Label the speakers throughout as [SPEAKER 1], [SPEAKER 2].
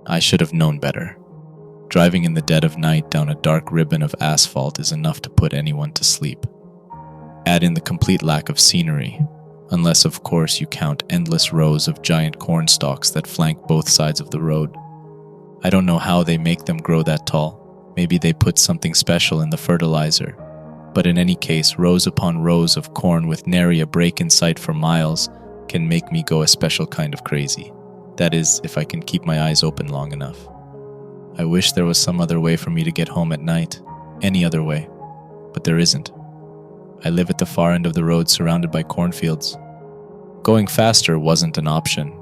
[SPEAKER 1] I should have known better. Driving in the dead of night down a dark ribbon of asphalt is enough to put anyone to sleep. Add in the complete lack of scenery, unless of course you count endless rows of giant corn stalks that flank both sides of the road. I don't know how they make them grow that tall. Maybe they put something special in the fertilizer. But in any case, rows upon rows of corn with nary a break in sight for miles can make me go a special kind of crazy. That is, if I can keep my eyes open long enough. I wish there was some other way for me to get home at night, any other way, but there isn't. I live at the far end of the road surrounded by cornfields. Going faster wasn't an option.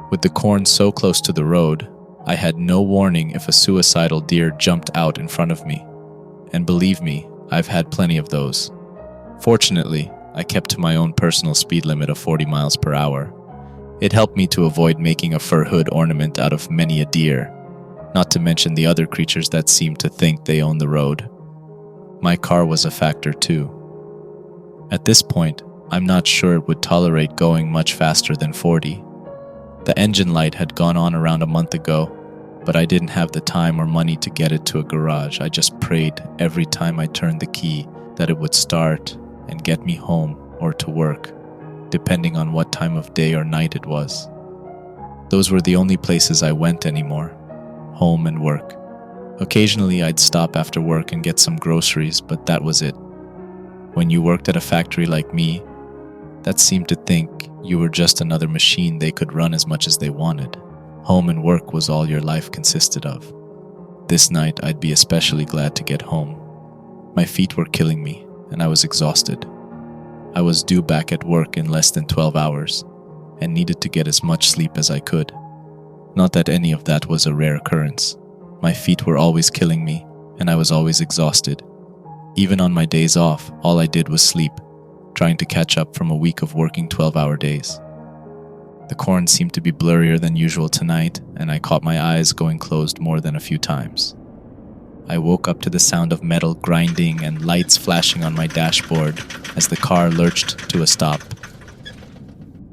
[SPEAKER 1] With the corn so close to the road, I had no warning if a suicidal deer jumped out in front of me. And believe me, I've had plenty of those. Fortunately, I kept to my own personal speed limit of 40 miles per hour. It helped me to avoid making a fur hood ornament out of many a deer, not to mention the other creatures that seem to think they own the road. My car was a factor too. At this point, I'm not sure it would tolerate going much faster than 40. The engine light had gone on around a month ago, but I didn't have the time or money to get it to a garage. I just prayed every time I turned the key that it would start and get me home or to work, depending on what time of day or night it was. Those were the only places I went anymore, home and work. Occasionally I'd stop after work and get some groceries, but that was it. When you worked at a factory like me, that seemed to think you were just another machine they could run as much as they wanted. Home and work was all your life consisted of. This night I'd be especially glad to get home. My feet were killing me, and I was exhausted. I was due back at work in less than 12 hours, and needed to get as much sleep as I could. Not that any of that was a rare occurrence. My feet were always killing me, and I was always exhausted. Even on my days off, all I did was sleep, trying to catch up from a week of working 12-hour days. The corn seemed to be blurrier than usual tonight, and I caught my eyes going closed more than a few times. I woke up to the sound of metal grinding and lights flashing on my dashboard as the car lurched to a stop.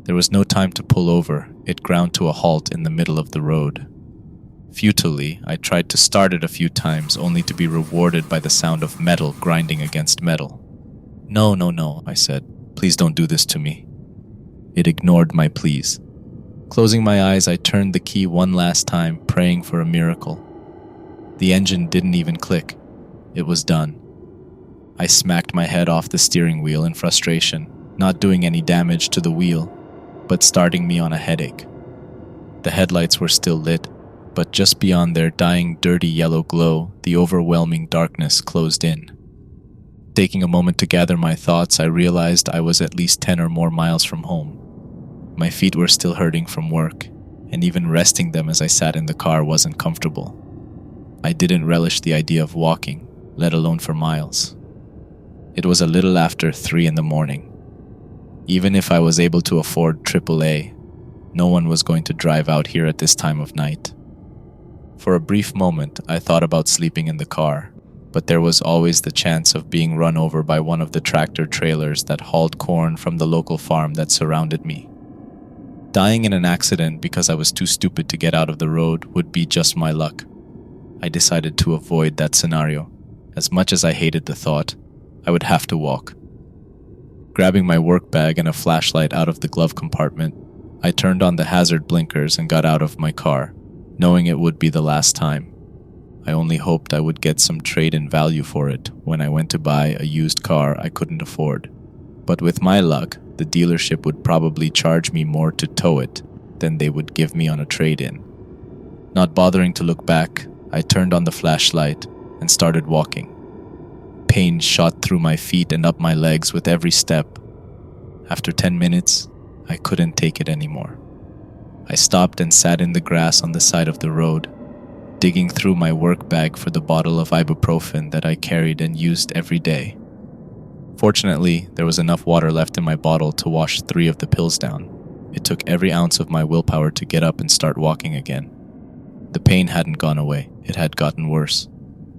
[SPEAKER 1] There was no time to pull over. It ground to a halt in the middle of the road. Futilely, I tried to start it a few times, only to be rewarded by the sound of metal grinding against metal. No, I said. Please don't do this to me. It ignored my pleas. Closing my eyes, I turned the key one last time, praying for a miracle. The engine didn't even click. It was done. I smacked my head off the steering wheel in frustration, not doing any damage to the wheel, but starting me on a headache. The headlights were still lit, but just beyond their dying dirty yellow glow, the overwhelming darkness closed in. Taking a moment to gather my thoughts, I realized I was at least 10 or more miles from home. My feet were still hurting from work, and even resting them as I sat in the car wasn't comfortable. I didn't relish the idea of walking, let alone for miles. It was a little after 3 in the morning. Even if I was able to afford AAA, no one was going to drive out here at this time of night. For a brief moment, I thought about sleeping in the car, but there was always the chance of being run over by one of the tractor trailers that hauled corn from the local farm that surrounded me. Dying in an accident because I was too stupid to get out of the road would be just my luck. I decided to avoid that scenario. As much as I hated the thought, I would have to walk. Grabbing my work bag and a flashlight out of the glove compartment, I turned on the hazard blinkers and got out of my car, knowing it would be the last time. I only hoped I would get some trade-in value for it when I went to buy a used car I couldn't afford. But with my luck, the dealership would probably charge me more to tow it than they would give me on a trade-in. Not bothering to look back, I turned on the flashlight and started walking. Pain shot through my feet and up my legs with every step. After 10 minutes, I couldn't take it anymore. I stopped and sat in the grass on the side of the road, digging through my work bag for the bottle of ibuprofen that I carried and used every day. Fortunately, there was enough water left in my bottle to wash 3 of the pills down. It took every ounce of my willpower to get up and start walking again. The pain hadn't gone away, it had gotten worse.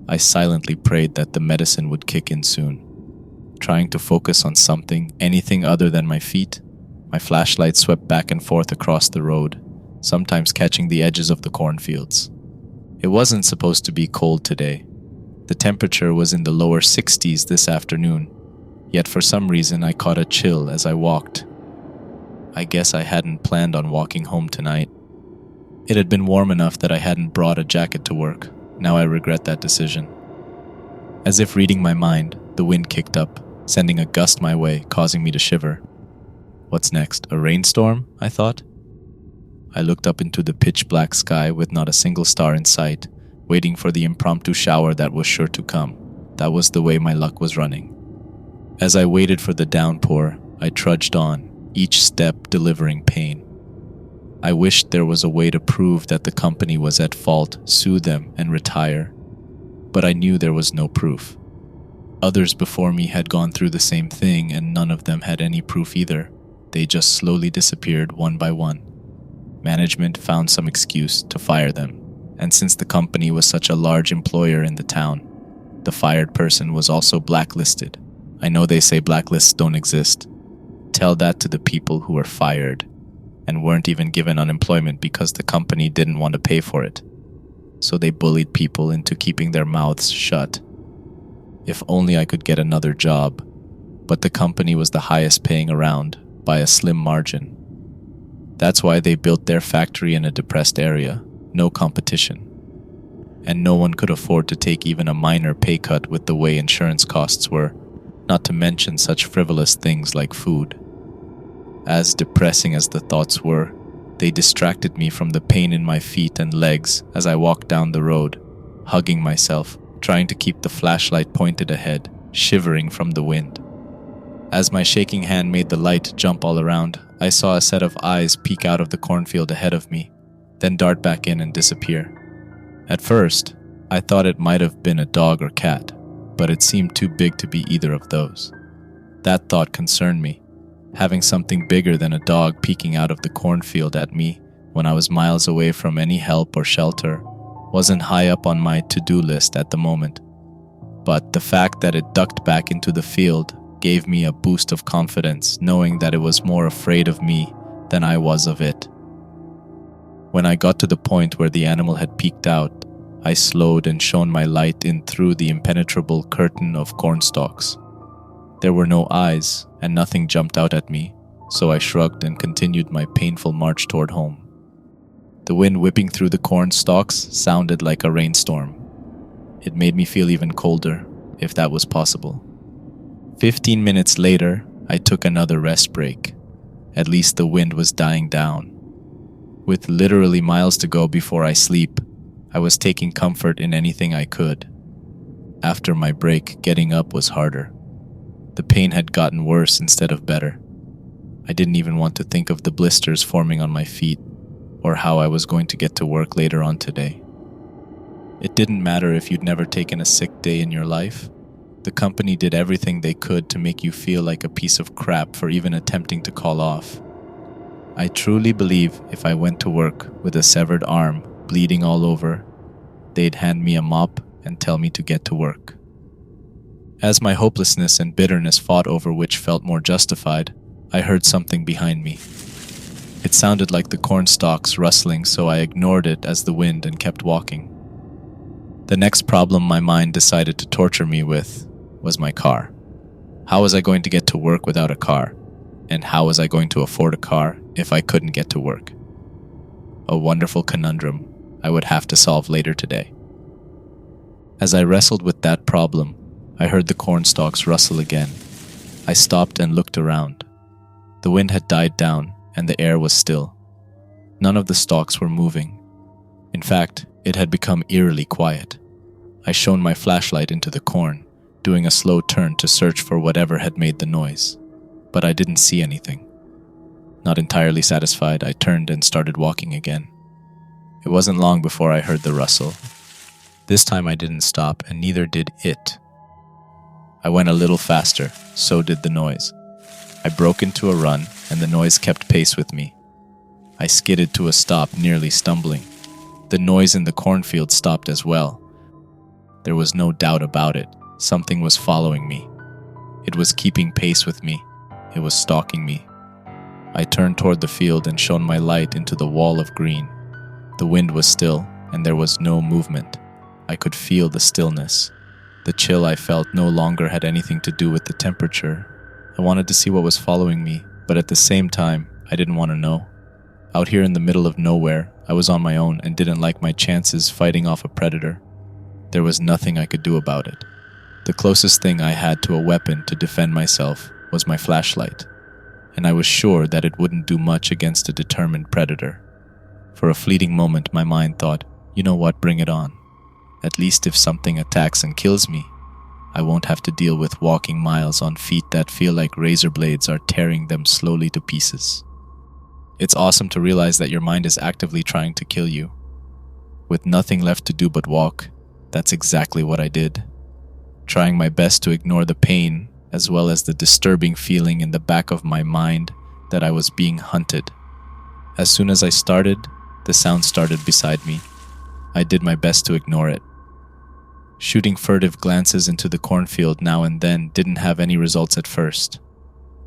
[SPEAKER 1] I silently prayed that the medicine would kick in soon. Trying to focus on something, anything other than my feet, my flashlight swept back and forth across the road, sometimes catching the edges of the cornfields. It wasn't supposed to be cold today. The temperature was in the lower 60s this afternoon, yet for some reason I caught a chill as I walked. I guess I hadn't planned on walking home tonight. It had been warm enough that I hadn't brought a jacket to work. Now I regret that decision. As if reading my mind, the wind kicked up, sending a gust my way, causing me to shiver. What's next? A rainstorm? I thought. I looked up into the pitch-black sky with not a single star in sight, waiting for the impromptu shower that was sure to come. That was the way my luck was running. As I waited for the downpour, I trudged on, each step delivering pain. I wished there was a way to prove that the company was at fault, sue them, and retire. But I knew there was no proof. Others before me had gone through the same thing, and none of them had any proof either. They just slowly disappeared one by one. Management found some excuse to fire them, and since the company was such a large employer in the town, the fired person was also blacklisted. I know they say blacklists don't exist. Tell that to the people who were fired and weren't even given unemployment because the company didn't want to pay for it. So they bullied people into keeping their mouths shut. If only I could get another job, but the company was the highest paying around by a slim margin. That's why they built their factory in a depressed area, no competition. And no one could afford to take even a minor pay cut with the way insurance costs were, not to mention such frivolous things like food. As depressing as the thoughts were, they distracted me from the pain in my feet and legs as I walked down the road, hugging myself, trying to keep the flashlight pointed ahead, shivering from the wind. As my shaking hand made the light jump all around, I saw a set of eyes peek out of the cornfield ahead of me, then dart back in and disappear. At first, I thought it might have been a dog or cat, but it seemed too big to be either of those. That thought concerned me. Having something bigger than a dog peeking out of the cornfield at me when I was miles away from any help or shelter wasn't high up on my to-do list at the moment. But the fact that it ducked back into the field gave me a boost of confidence, knowing that it was more afraid of me than I was of it. When I got to the point where the animal had peeked out, I slowed and shone my light in through the impenetrable curtain of cornstalks. There were no eyes, and nothing jumped out at me, so I shrugged and continued my painful march toward home. The wind whipping through the cornstalks sounded like a rainstorm. It made me feel even colder, if that was possible. 15 minutes later, I took another rest break. At least the wind was dying down. With literally miles to go before I sleep, I was taking comfort in anything I could. After my break, getting up was harder. The pain had gotten worse instead of better. I didn't even want to think of the blisters forming on my feet, or how I was going to get to work later on today. It didn't matter if you'd never taken a sick day in your life. The company did everything they could to make you feel like a piece of crap for even attempting to call off. I truly believe if I went to work with a severed arm, bleeding all over, they'd hand me a mop and tell me to get to work. As my hopelessness and bitterness fought over which felt more justified, I heard something behind me. It sounded like the corn stalks rustling, so I ignored it as the wind and kept walking. The next problem my mind decided to torture me with was my car. How was I going to get to work without a car? And how was I going to afford a car if I couldn't get to work? A wonderful conundrum I would have to solve later today. As I wrestled with that problem, I heard the cornstalks rustle again. I stopped and looked around. The wind had died down and the air was still. None of the stalks were moving. In fact, it had become eerily quiet. I shone my flashlight into the corn, doing a slow turn to search for whatever had made the noise, but I didn't see anything. Not entirely satisfied, I turned and started walking again. It wasn't long before I heard the rustle. This time I didn't stop, and neither did it. I went a little faster, so did the noise. I broke into a run, and the noise kept pace with me. I skidded to a stop, nearly stumbling. The noise in the cornfield stopped as well. There was no doubt about it. Something was following me. It was keeping pace with me. It was stalking me. I turned toward the field and shone my light into the wall of green. The wind was still, and there was no movement. I could feel the stillness. The chill I felt no longer had anything to do with the temperature. I wanted to see what was following me, but at the same time, I didn't want to know. Out here in the middle of nowhere, I was on my own and didn't like my chances fighting off a predator. There was nothing I could do about it. The closest thing I had to a weapon to defend myself was my flashlight, and I was sure that it wouldn't do much against a determined predator. For a fleeting moment, my mind thought, you know what, bring it on. At least if something attacks and kills me, I won't have to deal with walking miles on feet that feel like razor blades are tearing them slowly to pieces. It's awesome to realize that your mind is actively trying to kill you. With nothing left to do but walk, that's exactly what I did. Trying my best to ignore the pain, as well as the disturbing feeling in the back of my mind that I was being hunted. As soon as I started, the sound started beside me. I did my best to ignore it. Shooting furtive glances into the cornfield now and then didn't have any results at first.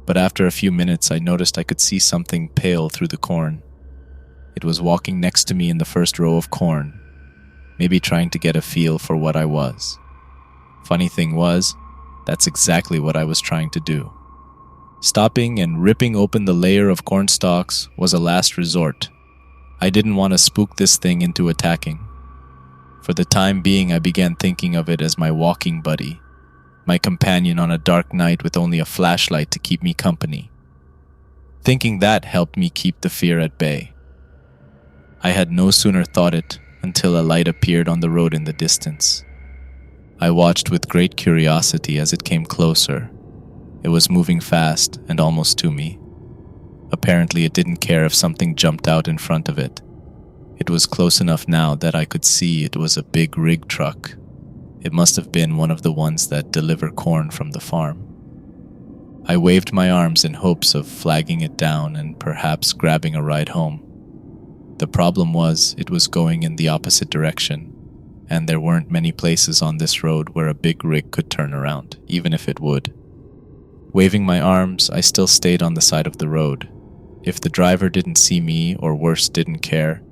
[SPEAKER 1] But after a few minutes, I noticed I could see something pale through the corn. It was walking next to me in the first row of corn, maybe trying to get a feel for what I was. Funny thing was, that's exactly what I was trying to do. Stopping and ripping open the layer of corn stalks was a last resort. I didn't want to spook this thing into attacking. For the time being, I began thinking of it as my walking buddy, my companion on a dark night with only a flashlight to keep me company. Thinking that helped me keep the fear at bay. I had no sooner thought it until a light appeared on the road in the distance. I watched with great curiosity as it came closer. It was moving fast and almost to me. Apparently, it didn't care if something jumped out in front of it. It was close enough now that I could see it was a big rig truck. It must have been one of the ones that deliver corn from the farm. I waved my arms in hopes of flagging it down and perhaps grabbing a ride home. The problem was, it was going in the opposite direction, and there weren't many places on this road where a big rig could turn around, even if it would. Waving my arms, I still stayed on the side of the road. If the driver didn't see me, or worse, didn't care,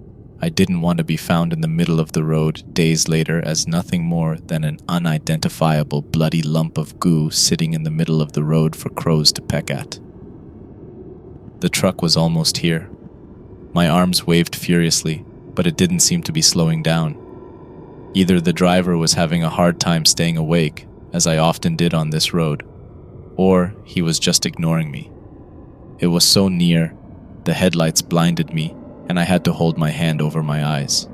[SPEAKER 1] I didn't want to be found in the middle of the road days later as nothing more than an unidentifiable bloody lump of goo sitting in the middle of the road for crows to peck at. The truck was almost here. My arms waved furiously, but it didn't seem to be slowing down. Either the driver was having a hard time staying awake, as I often did on this road, or he was just ignoring me. It was so near, the headlights blinded me, and I had to hold my hand over my eyes.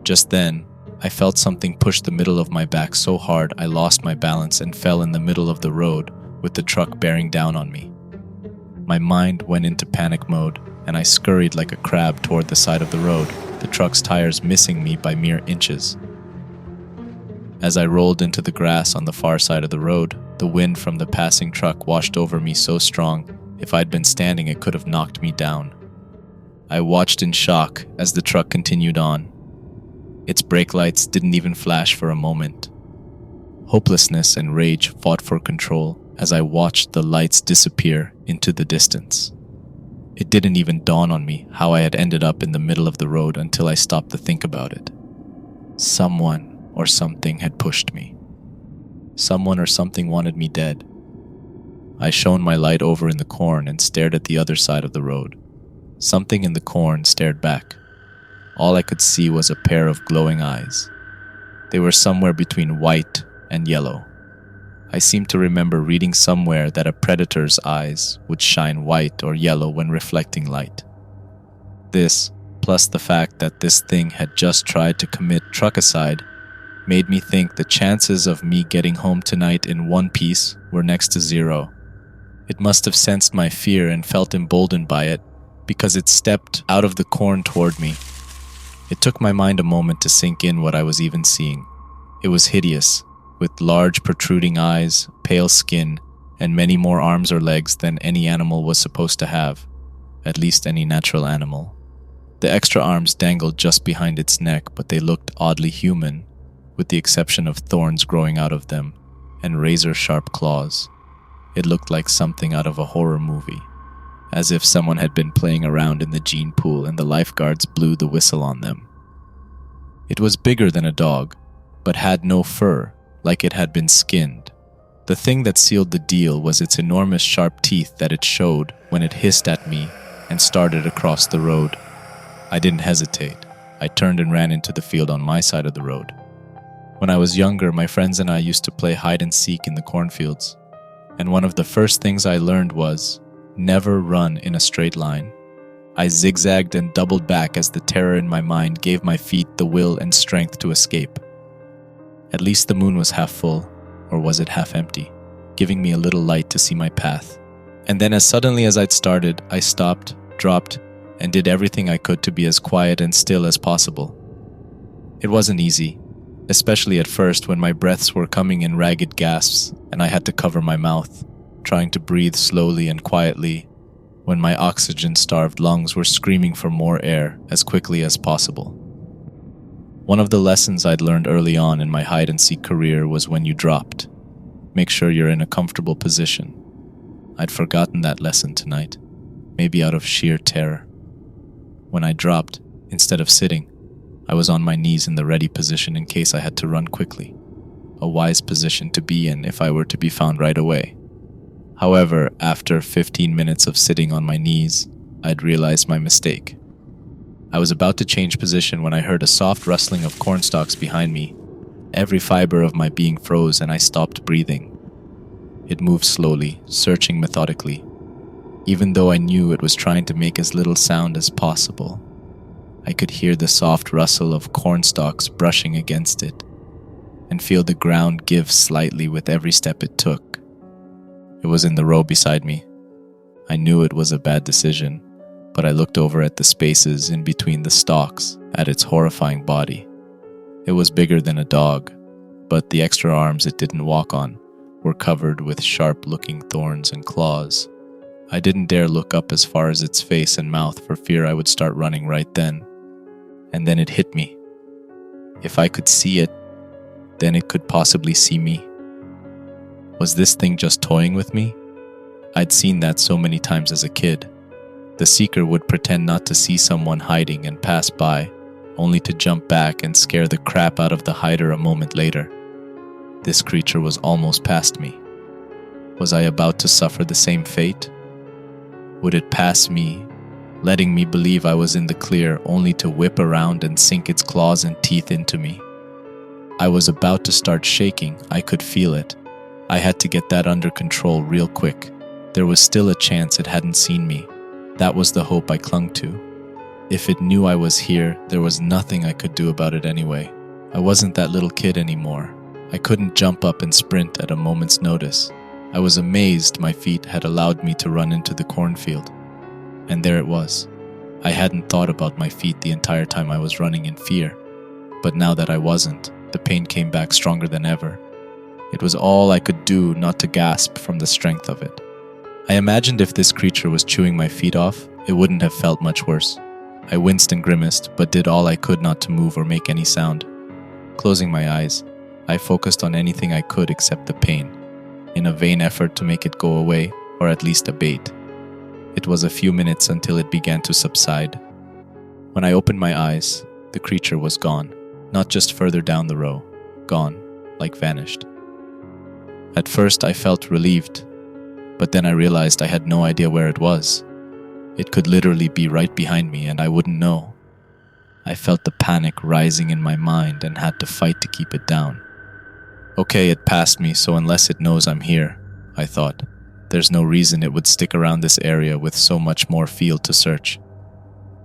[SPEAKER 1] Just then, I felt something push the middle of my back so hard I lost my balance and fell in the middle of the road with the truck bearing down on me. My mind went into panic mode, and I scurried like a crab toward the side of the road, the truck's tires missing me by mere inches. As I rolled into the grass on the far side of the road, the wind from the passing truck washed over me so strong, if I'd been standing it could have knocked me down. I watched in shock as the truck continued on. Its brake lights didn't even flash for a moment. Hopelessness and rage fought for control as I watched the lights disappear into the distance. It didn't even dawn on me how I had ended up in the middle of the road until I stopped to think about it. Someone or something had pushed me. Someone or something wanted me dead. I shone my light over in the corn and stared at the other side of the road. Something in the corn stared back. All I could see was a pair of glowing eyes. They were somewhere between white and yellow. I seem to remember reading somewhere that a predator's eyes would shine white or yellow when reflecting light. This, plus the fact that this thing had just tried to commit truckicide, made me think the chances of me getting home tonight in one piece were next to zero. It must have sensed my fear and felt emboldened by it, because it stepped out of the corn toward me. It took my mind a moment to sink in what I was even seeing. It was hideous, with large protruding eyes, pale skin, and many more arms or legs than any animal was supposed to have, at least any natural animal. The extra arms dangled just behind its neck, but they looked oddly human, with the exception of thorns growing out of them, and razor-sharp claws. It looked like something out of a horror movie. as if someone had been playing around in the gene pool and the lifeguards blew the whistle on them. It was bigger than a dog, but had no fur, like it had been skinned. The thing that sealed the deal was its enormous sharp teeth that it showed when it hissed at me and started across the road. I didn't hesitate. I turned and ran into the field on my side of the road. When I was younger, my friends and I used to play hide and seek in the cornfields, and one of the first things I learned was never run in a straight line. I zigzagged and doubled back as the terror in my mind gave my feet the will and strength to escape. At least the moon was half full, or was it half empty, giving me a little light to see my path. And then as suddenly as I'd started, I stopped, dropped, and did everything I could to be as quiet and still as possible. It wasn't easy, especially at first when my breaths were coming in ragged gasps and I had to cover my mouth, trying to breathe slowly and quietly when my oxygen-starved lungs were screaming for more air as quickly as possible. One of the lessons I'd learned early on in my hide-and-seek career was when you dropped, make sure you're in a comfortable position. I'd forgotten that lesson tonight, maybe out of sheer terror. When I dropped, instead of sitting, I was on my knees in the ready position in case I had to run quickly, a wise position to be in if I were to be found right away. However, after 15 minutes of sitting on my knees, I'd realized my mistake. I was about to change position when I heard a soft rustling of cornstalks behind me. Every fiber of my being froze and I stopped breathing. It moved slowly, searching methodically, even though I knew it was trying to make as little sound as possible. I could hear the soft rustle of cornstalks brushing against it, and feel the ground give slightly with every step it took. It was in the row beside me. I knew it was a bad decision, but I looked over at the spaces in between the stalks, at its horrifying body. It was bigger than a dog, but the extra arms it didn't walk on were covered with sharp-looking thorns and claws. I didn't dare look up as far as its face and mouth for fear I would start running right then. And then it hit me. If I could see it, then it could possibly see me. Was this thing just toying with me? I'd seen that so many times as a kid. The seeker would pretend not to see someone hiding and pass by, only to jump back and scare the crap out of the hider a moment later. This creature was almost past me. Was I about to suffer the same fate? Would it pass me, letting me believe I was in the clear, only to whip around and sink its claws and teeth into me? I was about to start shaking. I could feel it. I had to get that under control real quick. There was still a chance it hadn't seen me. That was the hope I clung to. If it knew I was here, there was nothing I could do about it anyway. I wasn't that little kid anymore. I couldn't jump up and sprint at a moment's notice. I was amazed my feet had allowed me to run into the cornfield. And there it was. I hadn't thought about my feet the entire time I was running in fear. But now that I wasn't, the pain came back stronger than ever. It was all I could do not to gasp from the strength of it. I imagined if this creature was chewing my feet off, it wouldn't have felt much worse. I winced and grimaced, but did all I could not to move or make any sound. Closing my eyes, I focused on anything I could except the pain, in a vain effort to make it go away, or at least abate. It was a few minutes until it began to subside. When I opened my eyes, the creature was gone, not just further down the row, gone, like vanished. At first I felt relieved, but then I realized I had no idea where it was. It could literally be right behind me and I wouldn't know. I felt the panic rising in my mind and had to fight to keep it down. Okay, it passed me, so unless it knows I'm here, I thought, there's no reason it would stick around this area with so much more field to search.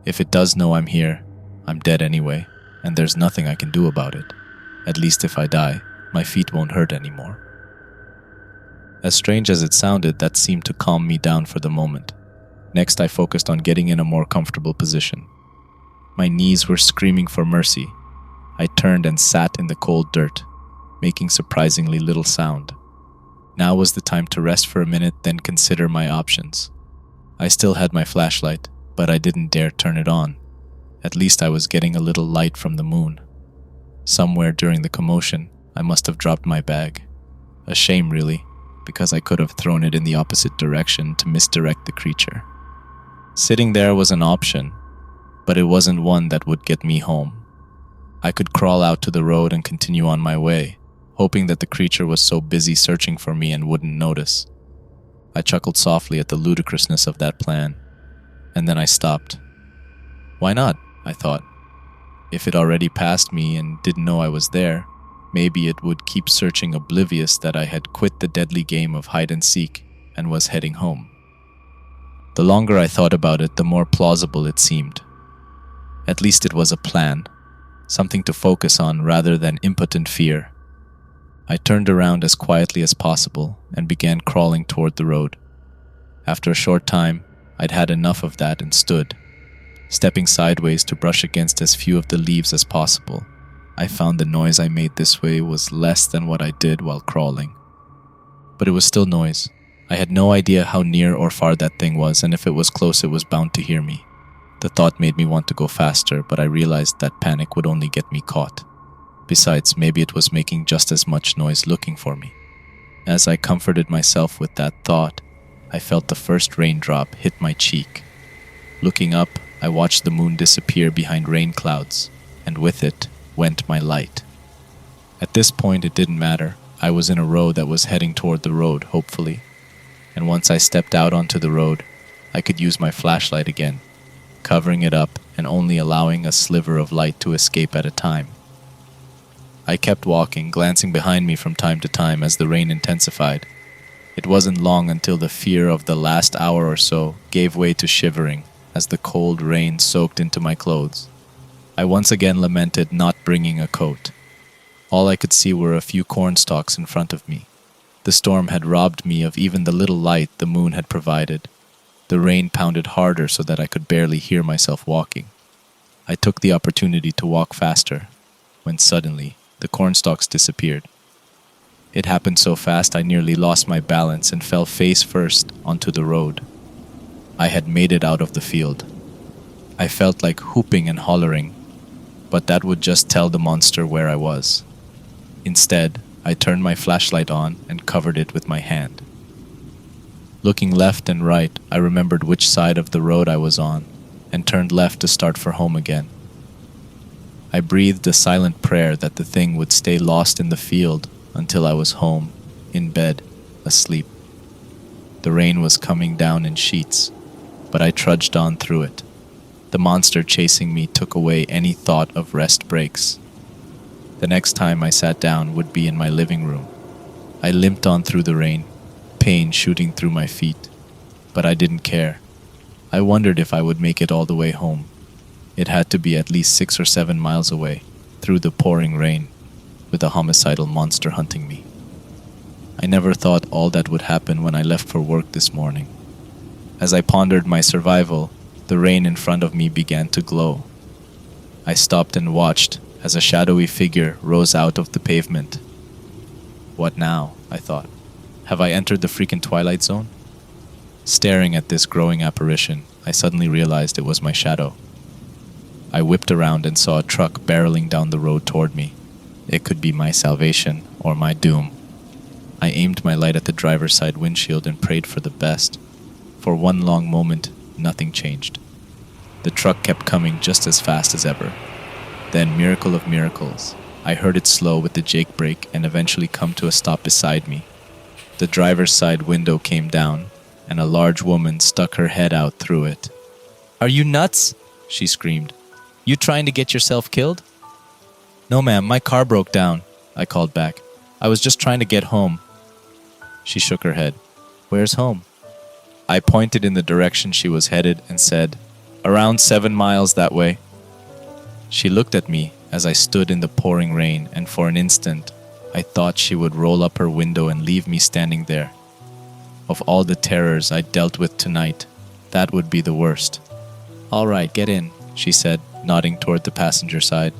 [SPEAKER 1] If it does know I'm here, I'm dead anyway, and there's nothing I can do about it. At least if I die, my feet won't hurt anymore. As strange as it sounded, that seemed to calm me down for the moment. Next, I focused on getting in a more comfortable position. My knees were screaming for mercy. I turned and sat in the cold dirt, making surprisingly little sound. Now was the time to rest for a minute, then consider my options. I still had my flashlight, but I didn't dare turn it on. At least I was getting a little light from the moon. Somewhere during the commotion, I must have dropped my bag. A shame, really, because I could have thrown it in the opposite direction to misdirect the creature. Sitting there was an option, but it wasn't one that would get me home. I could crawl out to the road and continue on my way, hoping that the creature was so busy searching for me and wouldn't notice. I chuckled softly at the ludicrousness of that plan, and then I stopped. Why not? I thought. If it already passed me and didn't know I was there, maybe it would keep searching oblivious that I had quit the deadly game of hide and seek and was heading home. The longer I thought about it, the more plausible it seemed. At least it was a plan, something to focus on rather than impotent fear. I turned around as quietly as possible and began crawling toward the road. After a short time, I'd had enough of that and stood, stepping sideways to brush against as few of the leaves as possible. I found the noise I made this way was less than what I did while crawling. But it was still noise. I had no idea how near or far that thing was, and if it was close, it was bound to hear me. The thought made me want to go faster, but I realized that panic would only get me caught. Besides, maybe it was making just as much noise looking for me. As I comforted myself with that thought, I felt the first raindrop hit my cheek. Looking up, I watched the moon disappear behind rain clouds, and with it went my light. At this point, it didn't matter. I was in a road that was heading toward the road, hopefully. And once I stepped out onto the road, I could use my flashlight again, covering it up and only allowing a sliver of light to escape at a time. I kept walking, glancing behind me from time to time as the rain intensified. It wasn't long until the fear of the last hour or so gave way to shivering as the cold rain soaked into my clothes. I once again lamented not bringing a coat. All I could see were a few corn stalks in front of me. The storm had robbed me of even the little light the moon had provided. The rain pounded harder so that I could barely hear myself walking. I took the opportunity to walk faster, when suddenly the cornstalks disappeared. It happened so fast I nearly lost my balance and fell face first onto the road. I had made it out of the field. I felt like whooping and hollering, but that would just tell the monster where I was. Instead, I turned my flashlight on and covered it with my hand. Looking left and right, I remembered which side of the road I was on and turned left to start for home again. I breathed a silent prayer that the thing would stay lost in the field until I was home, in bed, asleep. The rain was coming down in sheets, but I trudged on through it. The monster chasing me took away any thought of rest breaks. The next time I sat down would be in my living room. I limped on through the rain, pain shooting through my feet, but I didn't care. I wondered if I would make it all the way home. It had to be at least 6 or 7 miles away, through the pouring rain, with a homicidal monster hunting me. I never thought all that would happen when I left for work this morning. As I pondered my survival, the rain in front of me began to glow. I stopped and watched as a shadowy figure rose out of the pavement. What now? I thought. Have I entered the freaking Twilight Zone? Staring at this growing apparition, I suddenly realized it was my shadow. I whipped around and saw a truck barreling down the road toward me. It could be my salvation or my doom. I aimed my light at the driver's side windshield and prayed for the best. For one long moment, nothing changed. The truck kept coming just as fast as ever. Then, miracle of miracles, I heard it slow with the jake brake and eventually come to a stop beside me. The driver's side window came down, and a large woman stuck her head out through it. "Are you nuts?" she screamed. "You trying to get yourself killed?" "No, ma'am, my car broke down," I called back. "I was just trying to get home." She shook her head. "Where's home?" I pointed in the direction she was headed and said, "Around 7 miles that way." She looked at me as I stood in the pouring rain, and for an instant, I thought she would roll up her window and leave me standing there. Of all the terrors I dealt with tonight, that would be the worst. "All right, get in," she said, nodding toward the passenger side.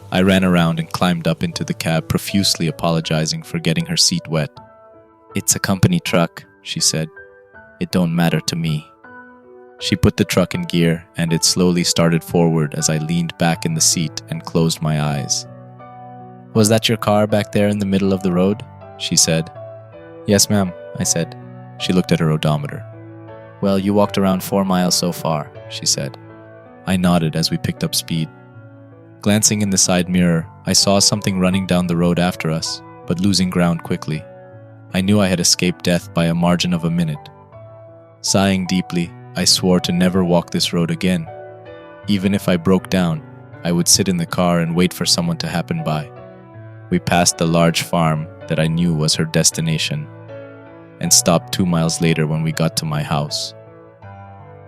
[SPEAKER 1] I ran around and climbed up into the cab, profusely apologizing for getting her seat wet. "It's a company truck," she said. "It don't matter to me." She put the truck in gear, and it slowly started forward as I leaned back in the seat and closed my eyes. "Was that your car back there in the middle of the road?" she said. "Yes, ma'am," I said. She looked at her odometer. Well, you walked around 4 miles so far, she said. I nodded as we picked up speed. Glancing in the side mirror, I saw something running down the road after us, but losing ground quickly. I knew I had escaped death by a margin of a minute. Sighing deeply, I swore to never walk this road again. Even if I broke down, I would sit in the car and wait for someone to happen by. We passed the large farm that I knew was her destination, and stopped 2 miles later when we got to my house.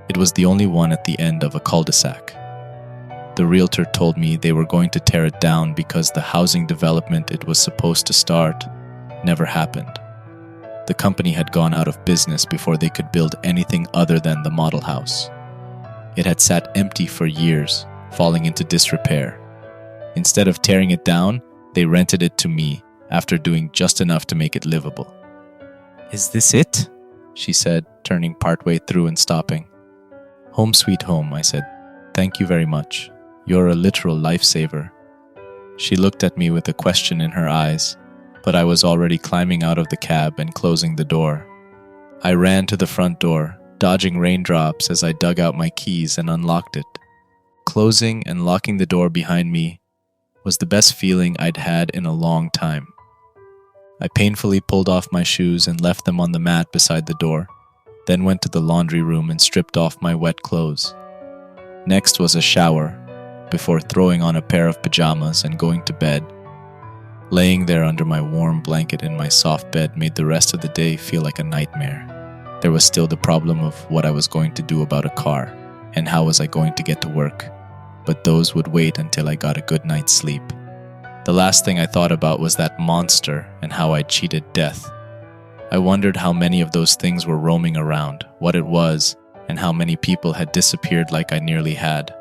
[SPEAKER 1] It was the only one at the end of a cul-de-sac. The realtor told me they were going to tear it down because the housing development it was supposed to start never happened. The company had gone out of business before they could build anything other than the model house. It had sat empty for years, falling into disrepair. Instead of tearing it down, they rented it to me after doing just enough to make it livable. Is this it? She said, turning partway through and stopping. Home sweet home, I said. Thank you very much. You're a literal lifesaver. She looked at me with a question in her eyes, but I was already climbing out of the cab and closing the door. I ran to the front door, dodging raindrops as I dug out my keys and unlocked it. Closing and locking the door behind me was the best feeling I'd had in a long time. I painfully pulled off my shoes and left them on the mat beside the door, then went to the laundry room and stripped off my wet clothes. Next was a shower, before throwing on a pair of pajamas and going to bed. Laying there under my warm blanket in my soft bed made the rest of the day feel like a nightmare. There was still the problem of what I was going to do about a car, and how was I going to get to work. But those would wait until I got a good night's sleep. The last thing I thought about was that monster and how I cheated death. I wondered how many of those things were roaming around, what it was, and how many people had disappeared like I nearly had.